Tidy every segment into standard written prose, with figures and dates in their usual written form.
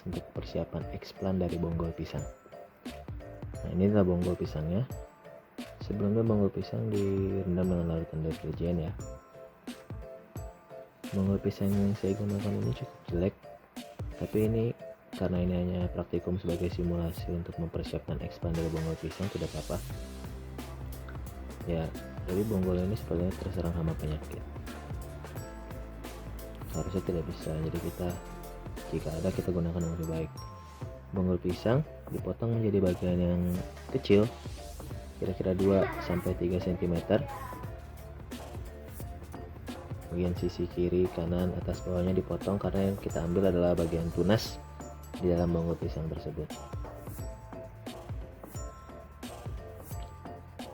untuk persiapan eksplan dari bonggol pisang. Nah, ini adalah bonggol pisangnya. Sebelumnya bonggol pisang direndam dengan larutan deterjen ya. Bonggol pisang yang saya gunakan ini cukup jelek, tapi ini karena ini hanya praktikum sebagai simulasi untuk mempersiapkan eksplan dari bonggol pisang, tidak apa-apa ya. Jadi bonggol ini sepertinya terserang hama penyakit, harusnya tidak bisa, jadi jika ada kita gunakan yang lebih baik. Bonggol pisang dipotong menjadi bagian yang kecil, kira-kira 2-3 cm. Bagian sisi kiri, kanan, atas, bawahnya dipotong karena yang kita ambil adalah bagian tunas di dalam bonggol pisang tersebut.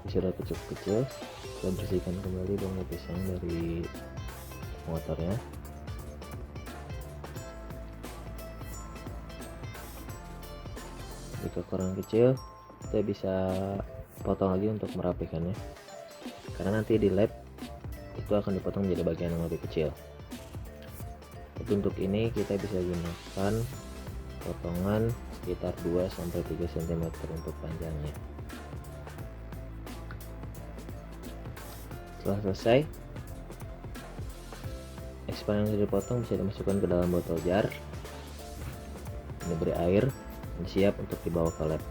Sudah kecil-kecil, kita bersihkan kembali bonggol pisang dari motornya. Jika kurang kecil, kita bisa potong lagi untuk merapikannya, karena nanti di lab itu akan dipotong menjadi bagian yang lebih kecil. Untuk ini kita bisa gunakan potongan sekitar 2-3 cm untuk panjangnya. Setelah selesai, eksplan yang sudah dipotong bisa dimasukkan ke dalam botol jar, diberi air, dan siap untuk dibawa ke lab.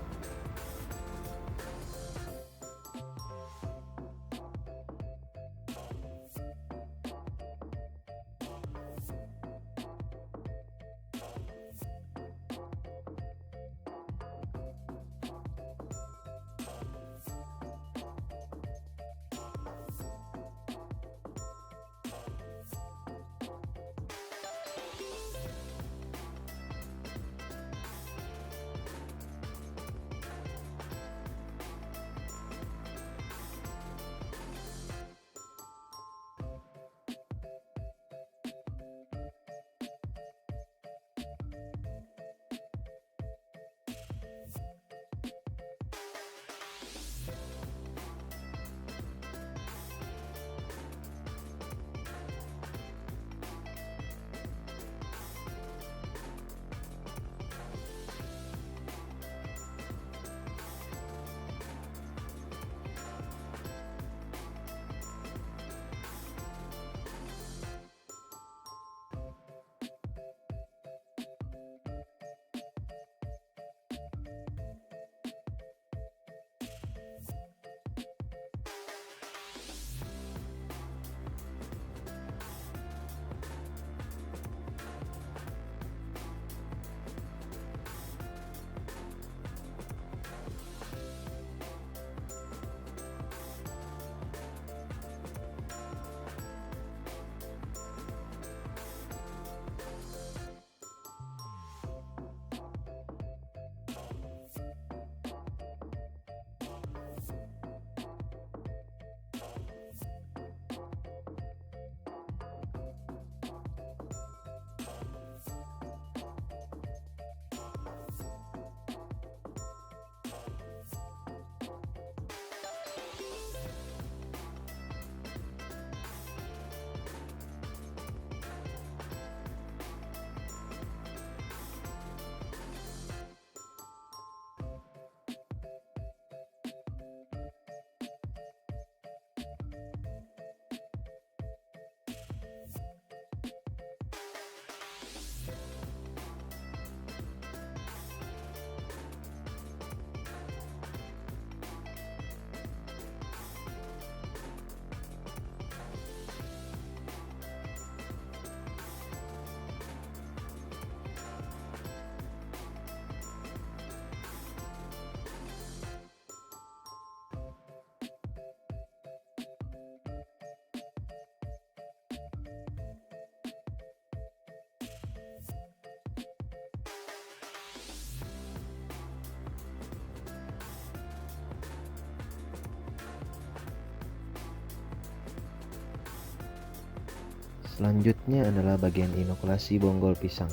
Selanjutnya adalah bagian inokulasi bonggol pisang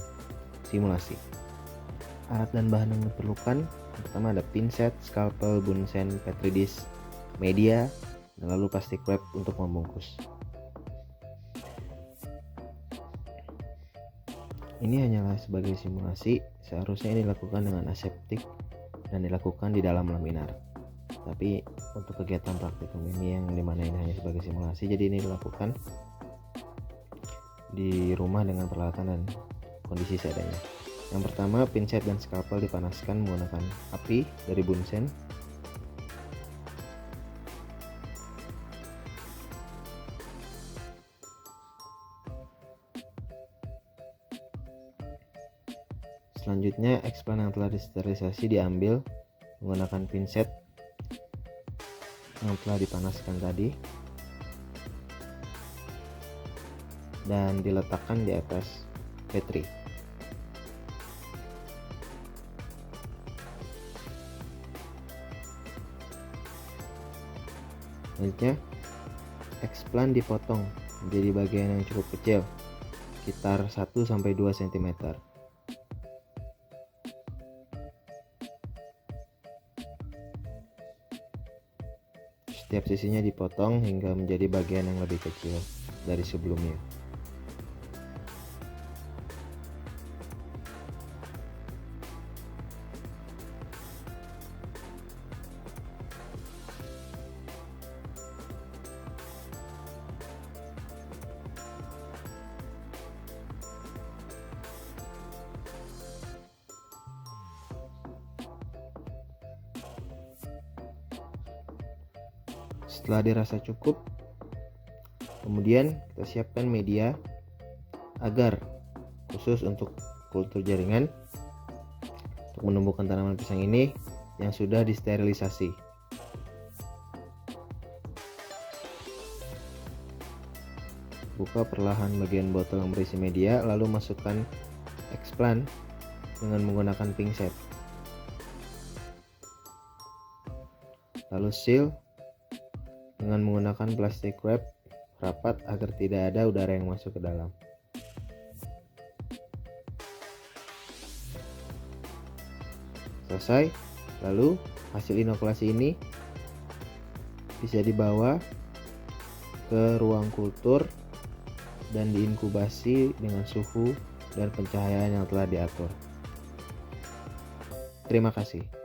simulasi. Alat dan bahan yang diperlukan, pertama ada pinset, scalpel, bunsen, petri dish, media, dan lalu plastik wrap untuk membungkus. Ini hanyalah sebagai simulasi, seharusnya ini dilakukan dengan aseptik dan dilakukan di dalam laminar. Tapi untuk kegiatan praktikum ini yang dimana ini hanya sebagai simulasi, jadi ini dilakukan di rumah dengan peralatan dan kondisi seadanya. Yang pertama, pinset dan skalpel dipanaskan menggunakan api dari bunsen. Selanjutnya, explan yang telah disterilisasi diambil menggunakan pinset yang telah dipanaskan tadi dan diletakkan di atas petri. Selanjutnya, explan dipotong menjadi bagian yang cukup kecil, sekitar 1-2 cm. Setiap sisinya dipotong hingga menjadi bagian yang lebih kecil dari sebelumnya. Setelah dirasa cukup, kemudian kita siapkan media agar khusus untuk kultur jaringan untuk menumbuhkan tanaman pisang ini yang sudah disterilisasi. Buka perlahan bagian botol yang berisi media, lalu masukkan explan dengan menggunakan pinset. Lalu seal dengan menggunakan plastik wrap rapat agar tidak ada udara yang masuk ke dalam. Selesai. Lalu hasil inokulasi ini bisa dibawa ke ruang kultur dan diinkubasi dengan suhu dan pencahayaan yang telah diatur. Terima kasih.